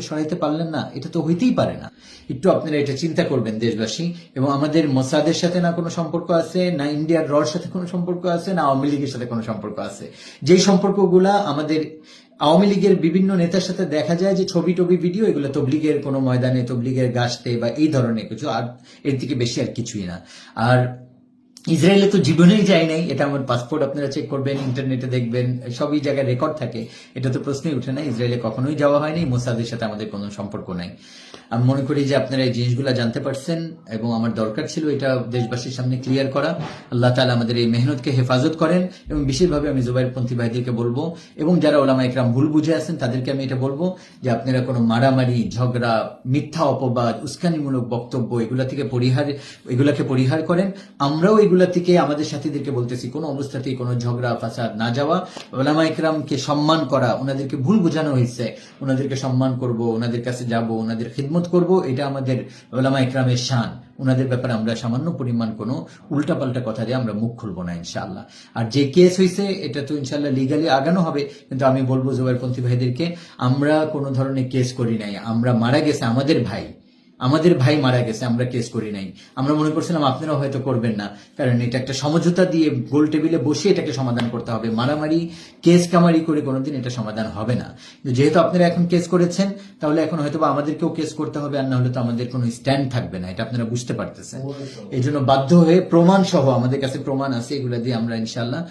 সরাইতে পারলেন না, এটা তো হইতেই পারে না। একটু আপনারা এটা চিন্তা করবেন দেশবাসী। এবং আমাদের মোসাদের সাথে না কোনো সম্পর্ক আছে, না ইন্ডিয়ার রর সাথে কোনো সম্পর্ক আছে, না আওয়ামী লীগের সাথে কোনো সম্পর্ক আছে। যেই সম্পর্কগুলা আমাদের আওয়ামী লীগের বিভিন্ন নেতার সাথে দেখা যায় যে ছবি টবি ভিডিও, এগুলো তবলিগের কোনো ময়দানে, তবলিগের গাছতে বা এই ধরনের কিছু, আর এর থেকে বেশি আর কিছুই না। আর ইসরায়েলে তো জীবনেই যায় নাই, এটা আমার পাসপোর্ট আপনারা চেক করবেন, ইন্টারনেটে দেখবেন, সবই জায়গায় রেকর্ড থাকে, এটা তো প্রশ্নই উঠে না। ইসরায়েলে কখনোই যাওয়া হয়নি, মোসাদের সাথে আমাদের কোনো সম্পর্ক নাই। আমি মনে করি যে আপনারা এই জিনিসগুলো জানতে পারছেন এবং আমার দরকার ছিল এটা দেশবাসীর সামনে ক্লিয়ার করা। আল্লাহ তাআলা আমাদের এই মেহনতকে হেফাজত করেন। এবং বিশেষভাবে আমি জুবাইরপন্থী ভাইদেরকে বলবো এবং যারা ওলামা ইকরাম ভুল বুঝে আছেন তাদেরকে আমি এটা বলবো যে আপনারা কোনো মারামারি, ঝগড়া, মিথ্যা অপবাদ, উস্কানিমূলক বক্তব্য এগুলাকে পরিহার করেন। আমরাও এগুলা থেকে আমাদের সাথীদেরকে বলতেছি কোনো অবস্থাতেই কোনো ঝগড়া ফাসাদ না যাওয়া, ওলামা ইকরামকে সম্মান করা। ওনাদেরকে ভুল বোঝানো হয়েছে, ওনাদেরকে সম্মান করব, ওনাদের কাছে যাব, ওনাদের খিদমত করব, এটা আমাদের ওলামা ইকরামের শান। ওনাদের ব্যাপারে আমরা সামান্য পরিমাণ কোনো উল্টাপাল্টা কথা দিয়ে আমরা মুখ খুলবো না ইনশাআল্লাহ। আর যে কেস হয়েছে এটা তো ইনশাআল্লাহ লিগালি আগানো হবে, কিন্তু আমি বলবো জুবাইরপন্থী ভাইদেরকে, আমরা কোনো ধরনের কেস করি নাই। আমরা মারা গেছে আমাদের ভাই মারা গেছে, আমরা কেস করি নাই। আমরা মনে করছিলাম আপনারাও হয়তো করবেন না, কারণ এটা একটা সমঝোতা দিয়ে গোল টেবিলে বসে এটাকে সমাধান করতে হবে। মারামারি, কেস কামারি করে কোনোদিন এটা সমাধান হবে না। যেহেতু আপনারা এখন কেস করেছেন, তাহলে এখন হয়তো আমাদেরকেও কেস করতে হবে, আর না হলে তো আমাদের কোনো স্ট্যান্ড থাকবে না, এটা আপনারা বুঝতে পারতেছেন। এই জন্য বাধ্য হয়ে প্রমাণ সহ, আমাদের কাছে প্রমাণ আছে, এগুলা দিয়ে আমরা ইনশাল্লাহ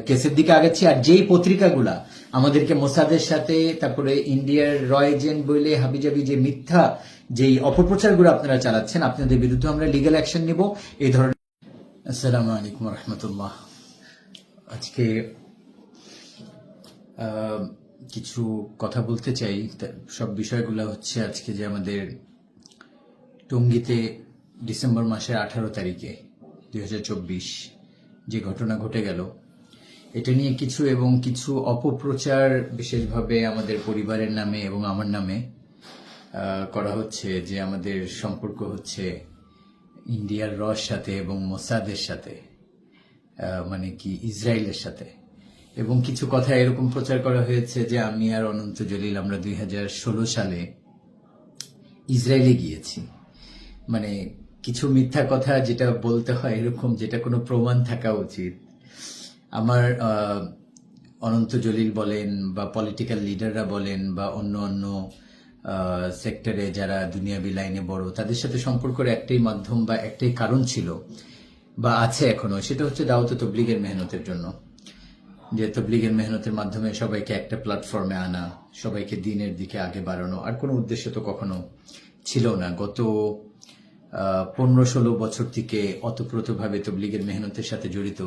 কেসের দিকে আগাচ্ছি। আর যেই পত্রিকাগুলা আমাদেরকে মোসাদের সাথে, তারপরে ইন্ডিয়ার র এজেন্ট বলে হাবিজাবি যে মিথ্যা যেই অপপ্রচারগুলো আপনারা চালাচ্ছেন, আপনাদের বিরুদ্ধে আমরা লিগ্যাল অ্যাকশন নিব এই ধরনের। আসসালামু আলাইকুম রহমতুল্লাহ। আজকে কিছু কথা বলতে চাই। সব বিষয়গুলো হচ্ছে আজকে যে আমাদের টঙ্গীতে ডিসেম্বর মাসের 18 তারিখে 2024 যে ঘটনা ঘটে গেল, এটা নিয়ে কিছু অপপ্রচার বিশেষভাবে আমাদের পরিবারের নামে এবং আমার নামে করা হচ্ছে, যে আমাদের সম্পর্ক হচ্ছে ইন্ডিয়ার রর সাথে এবং মোসাদের সাথে, মানে কি ইসরায়েলের সাথে। এবং কিছু কথা এরকম প্রচার করা হয়েছে যে আমি আর অনন্ত জলিল আমরা 2016 সালে ইসরায়েলে গিয়েছি। মানে কিছু মিথ্যা কথা যেটা বলতে হয় এরকম, যেটা কোনো প্রমাণ থাকা উচিত। আমার অনন্ত জলিল বলেন বা পলিটিক্যাল লিডাররা বলেন বা অন্য অন্য সেক্টরে যারা দুনিয়াবি লাইনে বড়, তাদের সাথে সম্পর্কের একটাই মাধ্যম বা একটাই কারণ ছিল বা আছে এখনো, সেটা হচ্ছে দাওয়াত তবলিগের মেহনতের জন্য। যে তবলিগের মেহনতের মাধ্যমে সবাইকে একটা প্ল্যাটফর্মে আনা, সবাইকে দিনের দিকে আগে বাড়ানো, আর কোনো উদ্দেশ্য তো কখনো ছিল না। গত 15-16 বছর থেকে অতপ্রতভাবে তবলিগের মেহনতের সাথে জড়িত।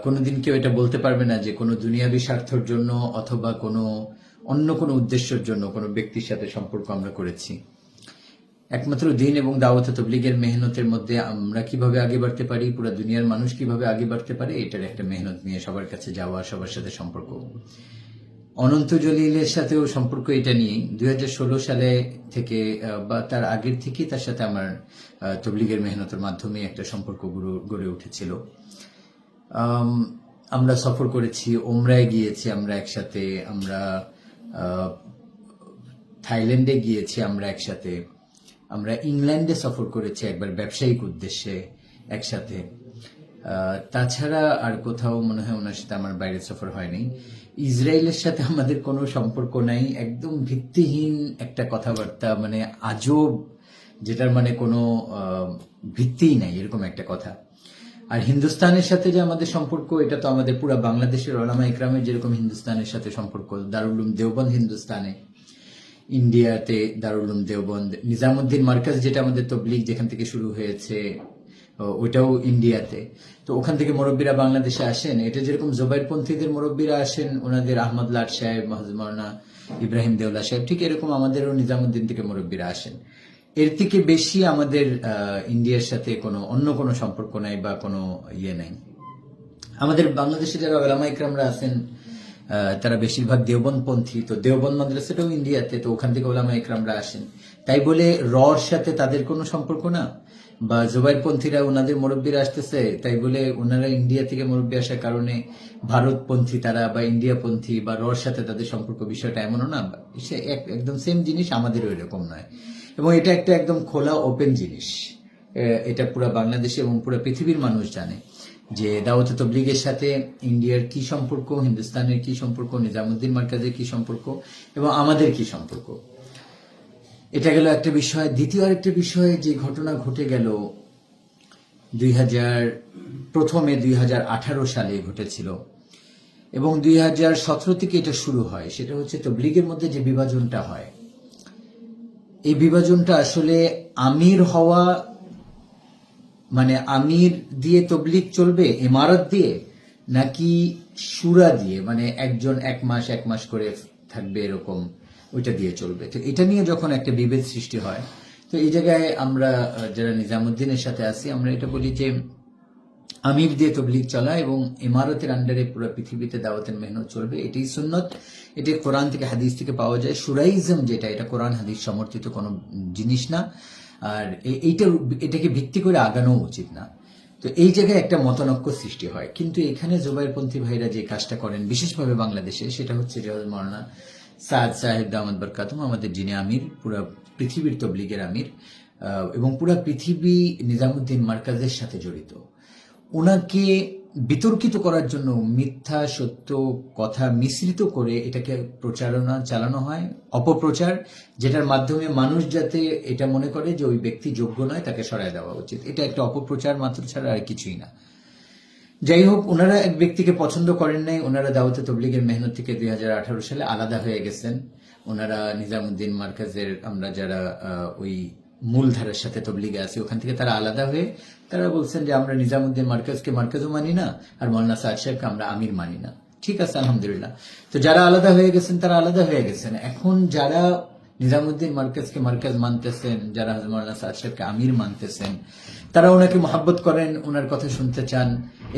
কোনোদিন কেউ এটা বলতে পারবে না যে কোনো দুনিয়াবি স্বার্থের জন্য অথবা অন্য কোনো উদ্দেশ্যের জন্য কোনো ব্যক্তির সাথে সম্পর্ক আমরা করেছি। একমাত্র দিন এবং দাওয়াত তবলিগের মেহনতের মধ্যে আমরা কিভাবে আগে বাড়তে পারি, পুরো দুনিয়ার মানুষ কিভাবে আগে বাড়তে পারে, এটার একটা মেহনত নিয়ে সবার কাছে যাওয়া, সবার সাথে সম্পর্ক। অনন্ত জলিলের সাথেও সম্পর্ক এটা নিয়েই 2016 সালে থেকে বা তার আগের থেকেই তার সাথে আমার তবলিগের মেহনতের মাধ্যমে একটা সম্পর্ক গড়ে উঠেছিল। আমরা সফর করেছি, ওমরায় গিয়েছি আমরা একসাথে, আমরা থাইল্যান্ডে গিয়েছি আমরা একসাথে, আমরা ইংল্যান্ডে সফর করেছি একবার ব্যবসায়িক উদ্দেশ্যে একসাথে। তাছাড়া আর কোথাও মনে হয় ওনার সাথে আমার বাইরে সফর হয়নি। ইসরায়েলের সাথে আমাদের কোনো সম্পর্ক নাই, একদম ভিত্তিহীন একটা কথাবার্তা, মানে আজব, যেটার মানে কোনো ভিত্তিই নাই, এরকম একটা কথা। আর হিন্দুস্তানের সাথে যে আমাদের সম্পর্ক, এটা তো আমাদের পুরো বাংলাদেশের ওলামা ইকরামের যেরকম হিন্দুস্তানের সাথে সম্পর্ক, দারুল উলুম দেওবন্দ হিন্দুস্তানে, ইন্ডিয়াতে দারুল উলুম দেওবন্দ, নিজামুদ্দিন মার্কাজ যেটা আমাদের তবলিগ যেখান থেকে শুরু হয়েছে ওইটাও ইন্ডিয়াতে। তো ওখান থেকে মুরব্বীরা বাংলাদেশে আসেন, এটা যেরকম জুবাইরপন্থীদের মুরব্বীরা আসেন, ওনাদের আহমদ লাট সাহেব, মাওলানা ইব্রাহিম দেওলা সাহেব, ঠিক এরকম আমাদেরও নিজামুদ্দিন থেকে মুরব্বীরা আসেন। এর থেকে বেশি আমাদের ইন্ডিয়ার সাথে অন্য কোনো সম্পর্ক নাই বা কোনো ইয়ে নাই। আমাদের বাংলাদেশে যারা ওলামা ইকরামরা আছেন তারা বেশিরভাগ দেওবন্দপন্থী, তো দেওবন্দ মাদ্রাসাটাও ইন্ডিয়াতে, তো ওখান থেকে ওলামা ইকরামরা আসেন। তাই বলে রর সাথে তাদের কোনো সম্পর্ক না বা জুবাইরপন্থীরা ওনাদের মুরব্বীরা আসতেছে তাই বলে ওনারা ইন্ডিয়া থেকে মুরব্বী আসার কারণে ভারতপন্থী তারা বা ইন্ডিয়াপন্থী বা রর সাথে তাদের সম্পর্ক, বিষয়টা এমনও না, সে একদম সেম জিনিস, আমাদেরও এরকম নয়। এবং এটা একটা একদম খোলা ওপেন জিনিস, এটা পুরো বাংলাদেশে এবং পুরো পৃথিবীর মানুষ জানে যে দাওয়াত তাবলীগের সাথে ইন্ডিয়ার কি সম্পর্ক, হিন্দুস্তানের কি সম্পর্ক, নিজামুদ্দিন মার্কাজের কি সম্পর্ক এবং আমাদের কি সম্পর্ক। এটা গেল একটা বিষয়। দ্বিতীয় আরেকটা বিষয় যে ঘটনা ঘটে গেল প্রথমে 2018 সালে ঘটেছিল এবং 2017 থেকে এটা শুরু হয়, সেটা হচ্ছে তবলীগের মধ্যে যে বিভাজনটা হয়, এই বিভাজনটা আসলে আমির হওয়া মানে আমির দিয়ে তবলীগ চলবে, ইমারত দিয়ে, নাকি শুরা দিয়ে, মানে একজন এক মাস করে থাকবে এরকম, ওইটা দিয়ে চলবে। তো এটা নিয়ে যখন একটা বিভেদ সৃষ্টি হয়, তো এই জায়গায় আমরা যারা নিজামুদ্দিনের সাথে আছি আমরা এটা বলি যে আমির দিয়ে তবলীগ চলা এবং ইমারতের আন্ডারে পুরো পৃথিবীতে দাওয়াতের মেহনত চলবে, এটাই সুন্নত, এটা কোরআন থেকে হাদিস থেকে পাওয়া যায়। শুরাইজম যেটা, এটা কোরআন হাদিস সমর্থিত কোনো জিনিস না, আর এটাকে ভিত্তি করে আগানো উচিত না। তো এই জায়গায় একটা মতানৈক্য সৃষ্টি হয়। কিন্তু এখানে জুবাইরপন্থী ভাইরা যে কাজটা করেন বিশেষভাবে বাংলাদেশে, সেটা হচ্ছে যে মাওলানা সাদ সাহেব দামাত বরকাতুম, আমাদের যিনি আমির, পুরা পৃথিবীর তবলীগের আমির এবং পুরা পৃথিবী নিজামুদ্দিন মার্কাজের সাথে জড়িত, ওনাকে বিতর্কিত করার জন্য মিথ্যা সত্য কথা মিশ্রিত করে এটাকে প্রচারণা চালানো হয়, অপপ্রচার, যেটার মাধ্যমে মানুষ যাতে এটা মনে করে যে ওই ব্যক্তি যোগ্য নয়, তাকে সরায় দেওয়া উচিত। এটা একটা অপপ্রচার মাত্র ছাড়া আর কিছুই না। যাই হোক, ওনারা এক ব্যক্তিকে পছন্দ করেন নাই, ওনারা দাওয়াতে তাবলীগের মেহনত থেকে 2018 সালে আলাদা হয়ে গেছেন। ওনারা নিজামুদ্দিন মার্কাজের, আমরা যারা ওই মূলধারার সাথে তবলীগে আছি ওখান থেকে তারা আলাদা হয়ে তারা বলছেন যে আমরা নিজামুদ্দিন মার্কাজকে মার্কাজও মানি না, আর মৌলানা সাদ সাহেবকে আমরা আমির মানি না। ঠিক আছে, আলহামদুলিল্লাহ। তো যারা আলাদা হয়ে গেছেন তারা আলাদা হয়ে গেছেন। এখন যারা নিজামুদ্দিন মার্কাজকে মার্কাজ মানতেছেন, যারা মৌলানা সাদ সাহেবকে আমির মানতেছেন, তারা ওনাকে মহাব্বত করেন, ওনার কথা শুনতে চান।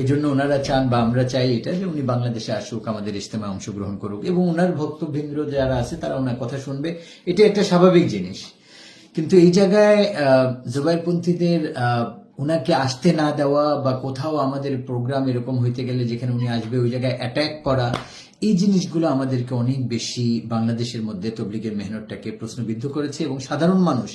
এই জন্য ওনারা চান বা আমরা চাই এটা যে উনি বাংলাদেশে আসুক, আমাদের ইজতেমায় অংশগ্রহণ করুক এবং ওনার ভক্তবৃন্দ যারা আছে তারা ওনার কথা শুনবে, এটা একটা স্বাভাবিক জিনিস। কিন্তু এই জায়গায় জুবাইরপন্থীদের উনাকে আসতে না দেওয়া বা কোথাও আমাদের প্রোগ্রাম এরকম হইতে গেলে যেখানে উনি আসবে ওই জায়গায় অ্যাটাক করা, এই জিনিসগুলো আমাদেরকে অনেক বেশি বাংলাদেশের মধ্যে তবলীগের মেহনতটাকে প্রশ্নবিদ্ধ করেছে এবং সাধারণ মানুষ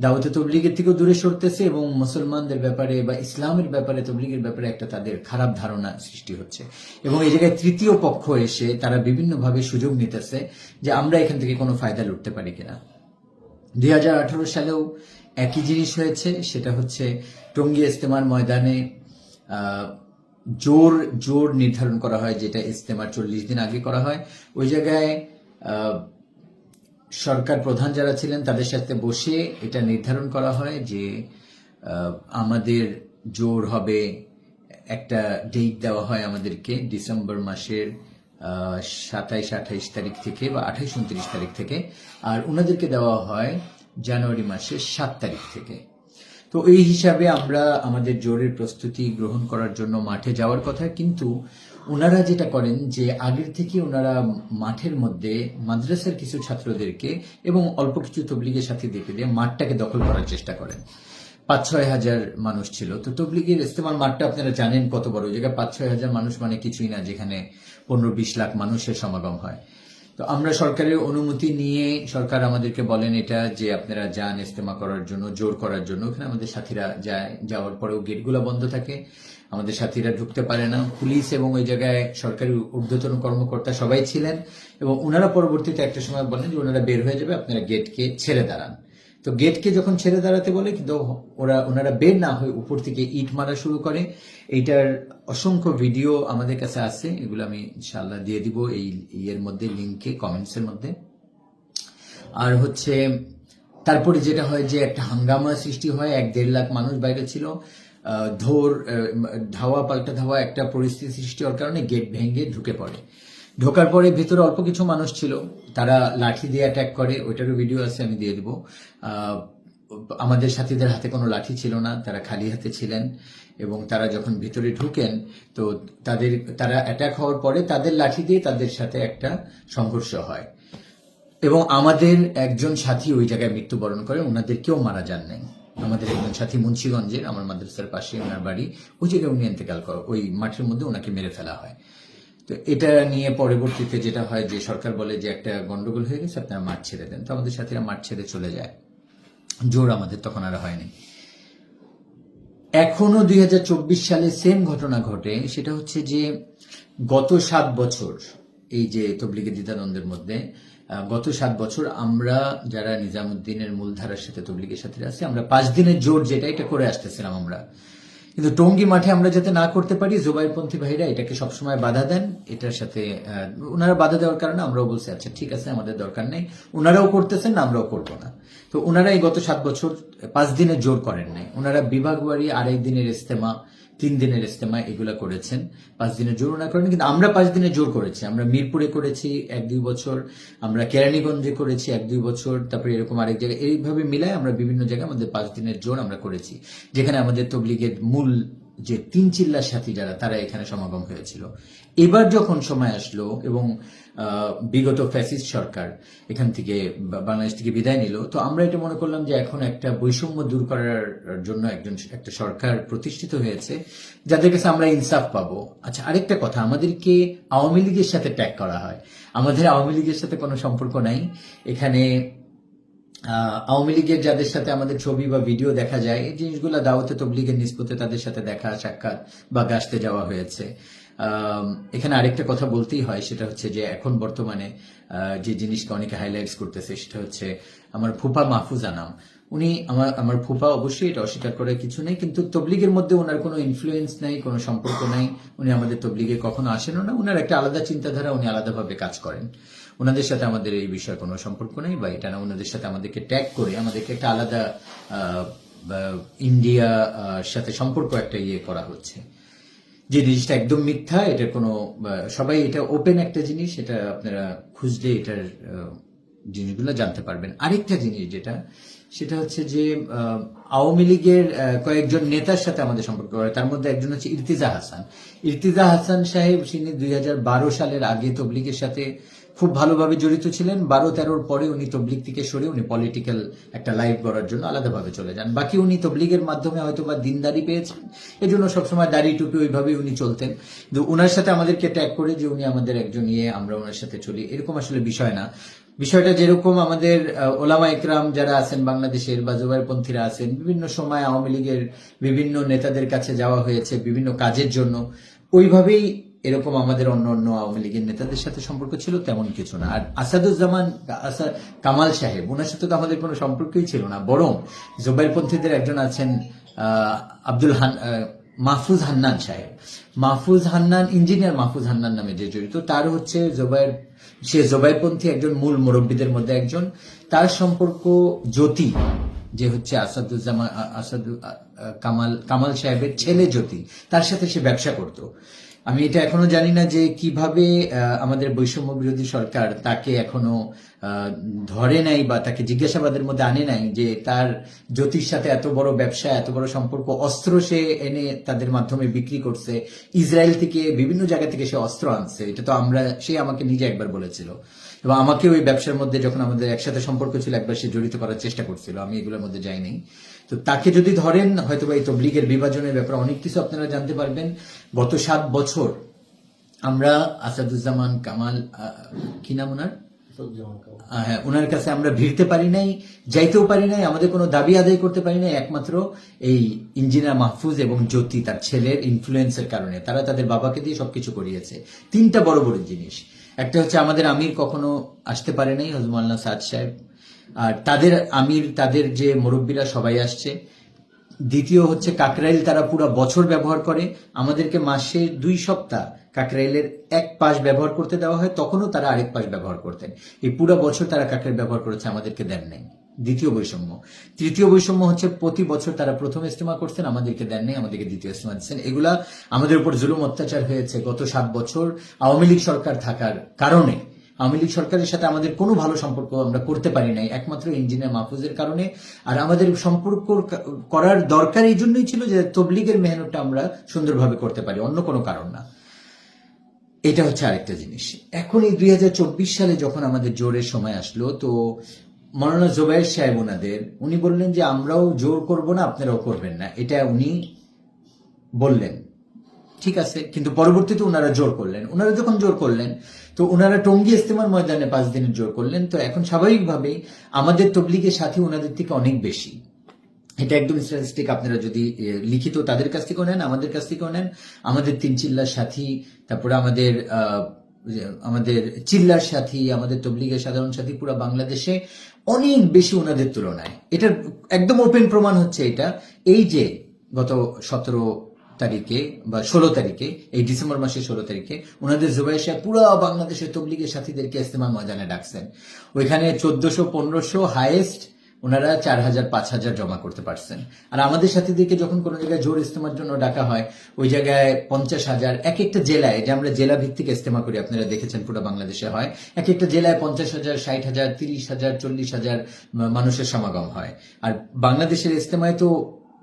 দাওয়াতে তবলীগের থেকেও দূরে সরতেছে এবং মুসলমানদের ব্যাপারে বা ইসলামের ব্যাপারে, তবলীগের ব্যাপারে একটা তাদের খারাপ ধারণা সৃষ্টি হচ্ছে। এবং এই জায়গায় তৃতীয় পক্ষ এসে তারা বিভিন্নভাবে সুযোগ নিতেছে যে আমরা এখান থেকে কোনো ফায়দা লুটতে পারি কিনা। 2018 সালেও একই জিনিস হয়েছে, সেটা হচ্ছে টঙ্গী ইজতেমার ময়দানে জোর নির্ধারণ করা হয়, যেটা ইজতেমার 40 দিন আগে করা হয়। ওই জায়গায় সরকার প্রধান যারা ছিলেন তাদের সাথে বসে এটা নির্ধারণ করা হয় যে আমাদের জোর হবে, একটা ডেট দেওয়া হয় আমাদেরকে ডিসেম্বর মাসের 27-28 তারিখ থেকে বা 28-29 তারিখ থেকে, আর ওনাদেরকে দেওয়া হয় জানুয়ারি মাসের 7 তারিখ থেকে। তো এই হিসাবে আমরা আমাদের জোরের প্রস্তুতি গ্রহণ করার জন্য মাঠে যাওয়ার কথা। কিন্তু ওনারা যেটা করেন যে আগের থেকে ওনারা মাঠের মধ্যে মাদ্রাসার কিছু ছাত্রদেরকে এবং অল্প কিছু তবলীগের সাথে দেখে দিয়ে মাঠটাকে দখল করার চেষ্টা করেন। 5-6 হাজার মানুষ ছিল। তো তবলীগের ইজতেমার মাঠটা আপনারা জানেন কত বড় জায়গা, 5-6 হাজার মানুষ মানে কিছুই না, যেখানে 15-20 লাখ মানুষের সমাগম হয়। তো আমরা সরকারের অনুমতি নিয়ে, সরকার আমাদেরকে বলেন এটা যে আপনারা যান ইজতেমা করার জন্য, জোর করার জন্য। ওখানে আমাদের সাথীরা যায়, যাওয়ার পরেও গেটগুলো বন্ধ থাকে, আমাদের সাথীরা ঢুকতে পারে না। পুলিশ এবং ওই জায়গায় সরকারি ঊর্ধ্বতন কর্মকর্তা সবাই ছিলেন এবং ওনারা পরবর্তীতে একটা সময় বলেন যে ওনারা বের হয়ে যাবে, আপনারা গেটকে ছেড়ে দাঁড়ান। তো গেটকে যখন ছেড়ে দাঁড়াতে বলে, কিন্তু ওনারা বের না হয়ে উপর থেকে ইট মারা শুরু করে। এইটার অসংখ্য ভিডিও আমাদের কাছে আছে, এগুলো আমি ইনশাআল্লাহ দিয়ে দিব এই ইয়ের মধ্যে, লিঙ্কে, কমেন্টসের মধ্যে। আর হচ্ছে তারপরে যেটা হয় যে একটা হাঙ্গামা সৃষ্টি হয়, 1-1.5 লাখ মানুষ বাইরে ছিল, ধাওয়া পাল্টা ধাওয়া একটা পরিস্থিতি সৃষ্টি হওয়ার কারণে গেট ভেঙে ঢুকে পড়ে। ঢোকার পরে ভেতরে অল্প কিছু মানুষ ছিল, তারা লাঠি দিয়ে অ্যাটাক করে, ওইটারও ভিডিও আছে, আমি দিয়ে দিব। আমাদের সাথীদের হাতে কোনো লাঠি ছিল না, তারা খালি হাতে ছিলেন এবং তারা যখন ভিতরে ঢুকেন তো তারা অ্যাটাক হওয়ার পরে তাদের লাঠি দিয়ে তাদের সাথে একটা সংঘর্ষ হয় এবং আমাদের একজন সাথী ওই জায়গায় মৃত্যুবরণ করে, ওনাদের কেউ মারা যান নাই। আমাদের একজন সাথী মুন্সিগঞ্জের, আমার মাদ্রাসার পাশে ওনার বাড়ি, ওই জায়গায় উনি ইন্তেকাল করে, ওই মাঠের মধ্যে ওনাকে মেরে ফেলা হয়। তো এটা নিয়ে পরবর্তীতে যেটা হয় যে সরকার বলে যে একটা গন্ডগোল হয়ে গেছে, আপনারা মাঠ ছেড়ে দেন। তো আমাদের সাথীরা মাঠ ছেড়ে চলে যায়, জোর আমাদের তখন আর হয়নি। এখনো 2024 সালে সেম ঘটনা ঘটে, সেটা হচ্ছে যে গত 7 বছর এই যে তবলিগের দ্বিধাদ্বন্দ্বের মধ্যে গত 7 বছর আমরা যারা নিজামুদ্দিনের মূলধারার সাথে তবলিগের সাথে আছি, আমরা 5 দিনের জোর যেটা এটা করে আসতেছিলাম আমরা, কিন্তু টঙ্গী মাঠে আমরা যাতে না করতে পারি, জোবাইরপন্থী ভাইরা এটাকে সবসময় বাধা দেন। এটার সাথে ওনারা বাধা দেওয়ার কারণে আমরাও বলছি আচ্ছা ঠিক আছে, আমাদের দরকার নেই, ওনারাও করতেছেন না, আমরাও করবো না। তো ওনারা এই গত 7 বছর 5 দিনের জোর করেন নাই, ওনারা বিভাগবাড়ি 2.5 দিনের ইস্তেমা, 3 দিনের ইস্তেমা এগুলা করেছেন। 5 দিনের জোর ওনারা করেন, কিন্তু আমরা 5 দিনের জোর করেছি। আমরা মিরপুরে করেছি 1-2 বছর, আমরা কেরানীগঞ্জে করেছি 1-2 বছর, তারপরে এরকম আরেক জায়গায়, এইভাবে মিলায় আমরা বিভিন্ন জায়গায় আমাদের 5 দিনের জোর আমরা করেছি, যেখানে আমাদের তবলিগের মূল যে 3 চিল্লার সাথী যারা, তারা এখানে সমাগম হয়েছিল। এবার যখন সময় আসলো এবং বিগত ফ্যাসিস্ট সরকার এখান থেকে বাংলাদেশ থেকে বিদায় নিল, তো আমরা এটা মনে করলাম যে এখন একটা বৈষম্য দূর করার জন্য একটা সরকার প্রতিষ্ঠিত হয়েছে, যাদের কাছে আমরা ইনসাফ পাবো। আচ্ছা, আরেকটা কথা, আমাদেরকে আওয়ামী লীগের সাথে ট্যাগ করা হয়। আমাদের আওয়ামী লীগের সাথে কোনো সম্পর্ক নাই। এখানে আওয়ামী লীগের যাদের সাথে আমাদের ছবি বা ভিডিও দেখা যায়, এই জিনিসগুলো দাওয়াতে তবলিগের নিসবতে তাদের সাথে দেখা সাক্ষাৎ বা গাছতে যাওয়া হয়েছে। এখানে আরেকটা কথা বলতেই হয়, সেটা হচ্ছে যে এখন বর্তমানে যে জিনিসটা অনেকে হাইলাইটস করতেছে, সেটা হচ্ছে আমার ফুপা মাহফুজ আনাম। উনি আমার ফুপা, অবশ্যই এটা অস্বীকার করার কিছু নেই, কিন্তু তবলিগের মধ্যে ওনার কোনো ইনফ্লুয়েন্স নাই, কোনো সম্পর্ক নাই। উনি আমাদের তবলিগে কখনো আসেনও না, ওনার একটা আলাদা চিন্তাধারা, উনি আলাদাভাবে কাজ করেন। ওনাদের সাথে আমাদের এই বিষয়ে কোনো সম্পর্ক নেই, বা এটা না ওনাদের সাথে আমাদেরকে ট্যাগ করে আমাদেরকে একটা আলাদা ইন্ডিয়া সাথে সম্পর্ক একটা করা হচ্ছে, যে জিনিসটা একদম মিথ্যা। এটা কোনো সবাই এটা ওপেন একটা জিনিস, এটা আপনারা খুঁজলে এটার জিনিসগুলো জানতে পারবেন। আরেকটা জিনিস যেটা, সেটা হচ্ছে যে আওয়ামী লীগের কয়েকজন নেতার সাথে আমাদের সম্পর্ক করে, তার মধ্যে একজন হচ্ছে ইর্তিজা হাসান। ইর্তিজা হাসান সাহেব, তিনি 2012 সালের আগে তবলিগের সাথে খুব ভালোভাবে জড়িত ছিলেন। 12-13 পরে উনি তবলিগ থেকে সরে উনি পলিটিক্যাল একটা লাইফ গড়ার জন্য আলাদাভাবে চলে যান। বাকি উনি তবলিগের মাধ্যমে হয়তো বা দিনদারি পেয়েছেন, এই জন্য সবসময় দাড়ি টুপি ওইভাবেই উনি চলতেন। কিন্তু ওনার সাথে আমাদেরকে ট্যাগ করে যে উনি আমাদের একজন আমরা ওনার সাথে চলি, এরকম আসলে বিষয় না। বিষয়টা যেরকম আমাদের ওলামা একরাম যারা আছেন বাংলাদেশের বা জোবাইরপন্থীরা আছেন, বিভিন্ন সময় আওয়ামী লীগের বিভিন্ন নেতাদের কাছে যাওয়া হয়েছে বিভিন্ন কাজের জন্য, ওইভাবেই এরকম আমাদের অন্য অন্য আওয়ামী লীগের নেতাদের সাথে সম্পর্ক ছিল, তেমন কিছু না। আর আসাদুজ্জামান কামাল সাহেব, ওনার সাথে তো আমাদের কোনো সম্পর্কই ছিল না, বরং জোবাইরপন্থীদের একজন আছেন মাহফুজ হান্নান সাহেব। মাহফুজ হান্নান, ইঞ্জিনিয়ার মাহফুজ হান্নান নামে যে জড়িত, তার হচ্ছে সে জোবাইরপন্থী একজন মূল মুরব্বীদের মধ্যে একজন। তার সম্পর্ক জ্যোতি, যে হচ্ছে কামাল সাহেবের ছেলে জ্যোতি, তার সাথে সে ব্যবসা করত। আমি এটা এখনো জানি না যে কিভাবে আমাদের বৈষম্য বিরোধী সরকার তাকে এখনো ধরে নাই বা তাকে জিজ্ঞাসাবাদের মধ্যে আনে নাই, যে তার জ্যোতির সাথে এত বড় ব্যবসা, এত বড় সম্পর্ক, অস্ত্র সে এনে তাদের মাধ্যমে বিক্রি করছে, ইসরায়েল থেকে বিভিন্ন জায়গা থেকে সে অস্ত্র আনছে। এটা তো সে আমাকে নিজে একবার বলেছিল, এবং আমাকে ওই ব্যবসার মধ্যে যখন আমাদের একসাথে সম্পর্ক ছিল একবার সে জড়িত করার চেষ্টা করছিল, আমি এগুলোর মধ্যে যাইনি। তো তাকে যদি ধরেন, হয়তো বা এই তবলিগের বিভাজনের ব্যাপারে অনেক কিছু আপনারা জানতে পারবেন। গত 7 বছর আমরা আসাদুজ্জামান কামাল, কি নাম ওনার, হ্যাঁ, ওনার কাছে আমরা ভিড়তে পারি নাই, যাইতেও পারি নাই, আমাদের কোনো দাবি আদায় করতে পারি নাই, একমাত্র এই ইঞ্জিনিয়ার মাহফুজ এবং জ্যোতি তার ছেলের ইনফ্লুয়েন্সের কারণে। তারা তাদের বাবাকে দিয়ে সবকিছু করিয়েছে। 3টা বড় বড় জিনিস। একটা হচ্ছে আমাদের আমির কখনো আসতে পারে নাই, হজমুল্লাহ সাদ সাহেব, আর তাদের যে মুরব্বীরা সবাই আসছে। দ্বিতীয় হচ্ছে কাকরাইল তারা পুরো বছর ব্যবহার করে, আমাদেরকে মাসে 2 সপ্তাহ কাকরাইলের এক পাশ ব্যবহার করতে দেওয়া হয়, তখনও তারা আরেক পাশ ব্যবহার করতেন। এই পুরো বছর তারা কাকরাইল ব্যবহার করেছে, আমাদেরকে দেন নাই। দ্বিতীয় বৈষম্য। তৃতীয় বৈষম্য হচ্ছে প্রতি বছর তারা প্রথম ইজতেমা করছেন, আমাদেরকে দেন নাই, আমাদেরকে দ্বিতীয় ইজতেমা দিচ্ছেন। এগুলা আমাদের উপর জুলুম অত্যাচার হয়েছে গত 7 বছর আওয়ামী লীগ সরকার থাকার কারণে। আওয়ামী লীগ সরকারের সাথে আমাদের কোনো ভালো সম্পর্ক আমরা করতে পারি নাই, একমাত্র ইঞ্জিনিয়ার মাহফুজের কারণে। আর আমাদের সম্পর্ক করার দরকার এই জন্যই ছিল যে তবলিগের মেহনতটা আমরা সুন্দরভাবে করতে পারি, অন্য কোনো কারণ না। এটা হচ্ছে আরেকটা জিনিস। এখন এই 2024 সালে যখন আমাদের জোরের সময় আসলো, তো মাওলানা জুবায়ের সাহেব উনি বললেন যে আমরাও জোর করব না, আপনারাও করবেন না, এটা উনি বললেন। ঠিক আছে, কিন্তু পরবর্তীতে ওনারা জোর করলেন। ওনারা যখন জোর করলেন তো ওনারা টঙ্গী ইস্তেমার ময়দানে 5 দিনের জোর করলেন। তো এখন স্বাভাবিকভাবেই আমাদের তবলিগের সাথী ওনাদের থেকে অনেক বেশি। এটা একদম স্ট্যাটিস্টিক, আপনারা যদি লিখিত তাদের কাছ থেকেও নেন, আমাদের কাছ থেকেও নেন। আমাদের 3 চিল্লার সাথী, তারপরে আমাদের চিল্লার সাথী, আমাদের তবলিগের সাধারণ সাথী পুরো বাংলাদেশে অনেক বেশি ওনাদের তুলনায়। এটার একদম ওপেন প্রমাণ হচ্ছে এটা, এই যে গত 17 তারিখে বা 16 তারিখে, এই ডিসেম্বর মাসের 16 তারিখে ওনাদের জুবায়ের সাহেব পুরো বাংলাদেশের তবলিগের সাথীদেরকে ইস্তেমা ময়দানে ডাকছেন। ওইখানে 1400-1500 হাইয়েস্ট ওনারা 4000-5000 জমা করতে পারছেন। আর আমাদের সাথীদেরকে যখন কোনো জায়গায় জোর ইস্তেমার জন্য ডাকা হয়, ওই জায়গায় 50,000, এক একটা জেলায়, যে আমরা জেলা ভিত্তিক ইস্তেমা করি, আপনারা দেখেছেন পুরো বাংলাদেশে হয়, এক একটা জেলায় 50,000, 60,000, 30,000, 40,000 মানুষের সমাগম হয়। আর বাংলাদেশের ইস্তেমায় তো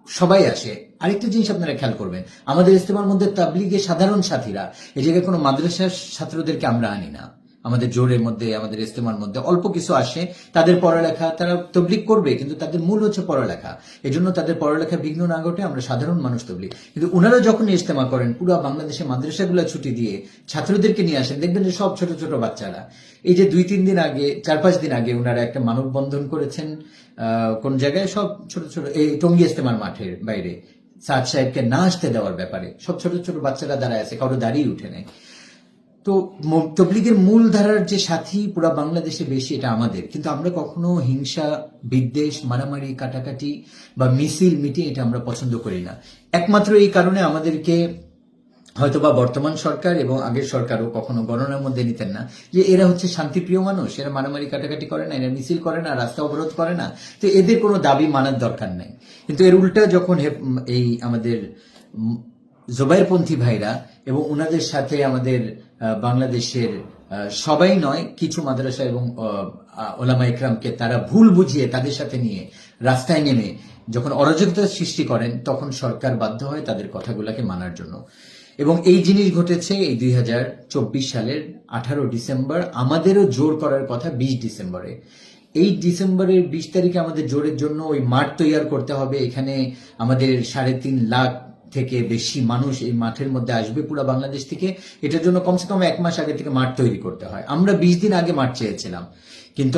সবাই আসে। আরেকটা জিনিস আপনারা খেয়াল করবেন, আমাদের ইস্তেমার মধ্যে তাবলিগের সাধারণ সাথীরা, এই জায়গায় কোনো মাদ্রাসার ছাত্রদেরকে আমরা আনি না। আমাদের জোরের মধ্যে, আমাদের ইস্তেমার মধ্যে অল্প কিছু আসে, তাদের পড়ালেখা, তারা তবলিগ করবে, কিন্তু তাদের মূল হচ্ছে পড়ালেখা। এই জন্য তাদের পড়ালেখা বিঘ্ন না ঘটে আমরা সাধারণ মানুষ তবলিগ। কিন্তু ওনারা যখন ইস্তেমা করেন, পুরো বাংলাদেশে মাদ্রাসাগুলো ছুটি দিয়ে ছাত্রদেরকে নিয়ে আসেন, দেখবেন যে সব ছোট ছোট বাচ্চারা। এই যে 2-3 দিন আগে, 4-5 দিন আগে ওনারা একটা মানববন্ধন করেছেন কোন জায়গায়, সব ছোট ছোট এই টঙ্গী ইস্তেমার মাঠের বাইরে, সাদ সাহেবকে না আসতে দেওয়ার ব্যাপারে সব ছোট ছোট বাচ্চারা দাঁড়ায় আছে, কারো দাঁড়িয়ে উঠে নেয়। তো তবলিগের মূল ধারার যে সাথী পুরা বাংলাদেশে বেশি, এটা আমাদের। কিন্তু আমরা কখনো হিংসা, বিদ্বেষ, মারামারি, কাটাকাটি বা মিছিল মিটিং এটা আমরা পছন্দ করি না। একমাত্র এই কারণে আমাদেরকে হয়তোবা বর্তমান সরকার এবং আগের সরকারও কখনো গণনার মধ্যে নিতেন না, যে এরা হচ্ছে শান্তিপ্রিয় মানুষ, এরা মারামারি কাটাকাটি করে না, এরা মিছিল করে না, রাস্তা অবরোধ করে না, তো এদের কোনো দাবি মানার দরকার নেই। কিন্তু এর উল্টা যখন এই আমাদের জুবায়েরপন্থী ভাইরা এবং ওনাদের সাথে আমাদের বাংলাদেশের সবাই নয়, কিছু মাদ্রাসা এবং ওলামা ইকরামকে তারা ভুল বুঝিয়ে তাদের সাথে নিয়ে রাস্তায় নেমে যখন অরাজকতা সৃষ্টি করেন, তখন সরকার বাধ্য হয় তাদের কথাগুলোকে মানার জন্য। এবং এই জিনিস ঘটেছে এই 2024 সালের 18 ডিসেম্বর। আমাদেরও জোর করার কথা 20 ডিসেম্বরে। এই ডিসেম্বরের 20 তারিখে আমাদের জোরের জন্য ওই মাঠ তৈরি করতে হবে। এখানে আমাদের 3.5 লাখ থেকে বেশি মানুষ এই মাঠের মধ্যে আসবে পুরো বাংলাদেশ থেকে। এটার জন্য কমসে কম 1 মাস আগে থেকে মাঠ তৈরি করতে হয়। আমরা 20 দিন আগে মাঠ চেয়েছিলাম, কিন্তু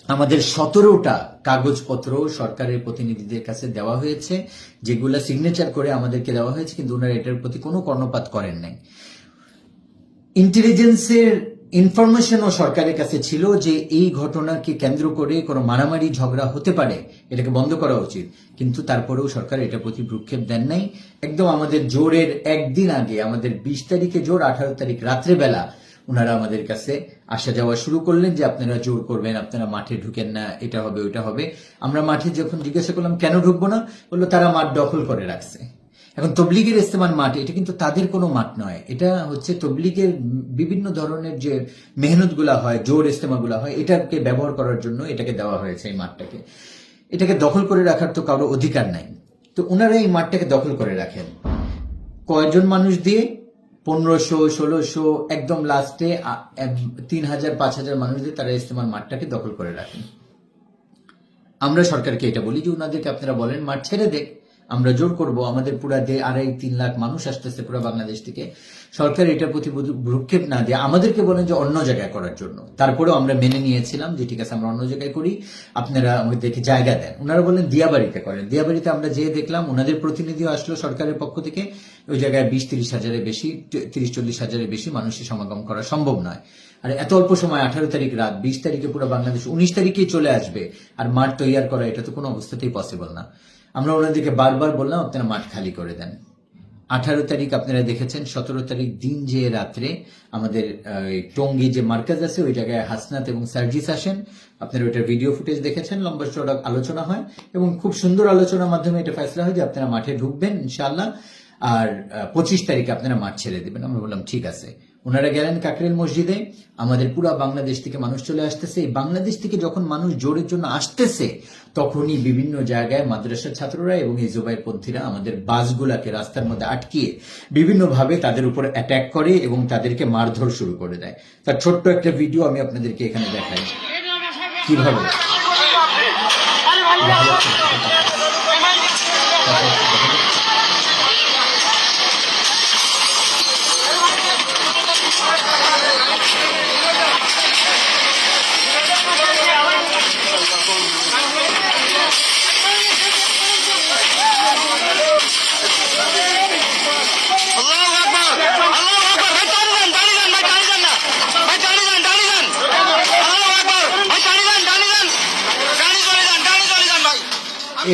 আমাদের 17টা কাগজপত্র সরকারের প্রতিনিধিদের কাছে দেওয়া হয়েছে, যেগুলা সিগনেচার করে আমাদেরকে দেওয়া হয়েছে, কিন্তু ওনারা এটার প্রতি কোনো কর্ণপাত করেন নাই। ইন্টেলিজেন্সের ইনফরমেশনও সরকারের কাছে ছিল যে এই ঘটনাকে কেন্দ্র করে কোনো মারামারি ঝগড়া হতে পারে, এটাকে বন্ধ করা উচিত, কিন্তু তারপরেও সরকার এটার প্রতি ভ্রুক্ষেপ দেন নাই। একদম আমাদের জোরের একদিন আগে, আমাদের 20 তারিখে জোর, 18 তারিখ রাত্রেবেলা ওনারা আমাদের কাছে আসা যাওয়া শুরু করলেন যে আপনারা জোর করবেন, আপনারা মাঠে ঢুকেন না, এটা হবে ওইটা হবে। আমরা মাঠে যখন জিজ্ঞাসা করলাম কেন ঢুকবো না, বললো তারা মাঠ দখল করে রাখছে। এখন তবলিগের ইস্তেমার মাঠ, এটা কিন্তু তাদের কোনো মাঠ নয়, এটা হচ্ছে তবলিগের বিভিন্ন ধরনের যে মেহনত গুলা হয়, জোর ইস্তেমা গুলা হয়, এটাকে ব্যবহার করার জন্য এটাকে দেওয়া হয়েছে। এই মাঠটাকে, এটাকে দখল করে রাখার তো কারো অধিকার নাই। তো ওনারা এই মাঠটাকে দখল করে রাখেন কয়েকজন মানুষ দিয়ে, 1500-1600, একদম লাস্টে 3000-5000 মানুষ দিয়ে তারা ইস্তেমার মাঠটাকে দখল করে রাখেন। আমরা সরকারকে এটা বলি যে ওনাদেরকে আপনারা বলেন মাঠ ছেড়ে দেখ, আমরা জোর করব, আমাদের পুরা 2.5-3 লাখ মানুষ আসতেছে পুরো বাংলাদেশ থেকে। সরকার এটার প্রতি ভ্রুক্ষেপ না দিয়ে আমাদেরকে বলেন যে অন্য জায়গায় করার জন্য। তারপরেও আমরা মেনে নিয়েছিলাম যে ঠিক আছে আমরা অন্য জায়গায় করি, আপনারা আমাদেরকে জায়গা দেন। ওনারা বলেন দিয়াবাড়িতে করেন। দিয়াবাড়িতে আমরা যেয়ে দেখলাম ওনাদের প্রতিনিধিও আসলো সরকারের পক্ষ থেকে, ওই জায়গায় 20-30 হাজারের বেশি, 30-40 হাজারের বেশি মানুষের সমাগম করা সম্ভব নয়। আর এত অল্প সময়, 18 তারিখ রাত, 20 তারিখে পুরো বাংলাদেশ 19 তারিখেই চলে আসবে, আর মাঠ তৈরি করা এটা তো কোনো অবস্থাতেই পসিবল না। আমরা ওনাদেরকে বারবার বললাম আপনারা মাঠ খালি করে দেন। 18 তারিখ আপনারা দেখেছেন, 17 তারিখ দিন যে রাত্রে আমাদের টঙ্গী যে মার্কাজ আছে ওই জায়গায় হাসনাত এবং সার্জিস আসেন। আপনারা ওইটার ভিডিও ফুটেজ দেখেছেন, লম্বা চড়া আলোচনা হয় এবং খুব সুন্দর আলোচনার মাধ্যমে এটা ফয়সলা হয় যে আপনারা মাঠে ঢুকবেন ইনশাআল্লাহ, আর 25 তারিখে আপনারা মাঠ ছেড়ে দেবেন। আমরা বললাম ঠিক আছে। ওনারা গেলেন কাকরেল মসজিদে। আমাদের পুরো বাংলাদেশ থেকে মানুষ চলে আসতেছে। এই বাংলাদেশ থেকে যখন মানুষ জোরের জন্য আসতেছে, তখনই বিভিন্ন জায়গায় মাদ্রাসার ছাত্ররা এবং এই জুবায়েরপন্থীরা আমাদের বাসগুলাকে রাস্তার মধ্যে আটকিয়ে বিভিন্নভাবে তাদের উপর অ্যাটাক করে এবং তাদেরকে মারধর শুরু করে দেয়। তার ছোট্ট একটা ভিডিও আমি আপনাদেরকে এখানে দেখাই। কিভাবে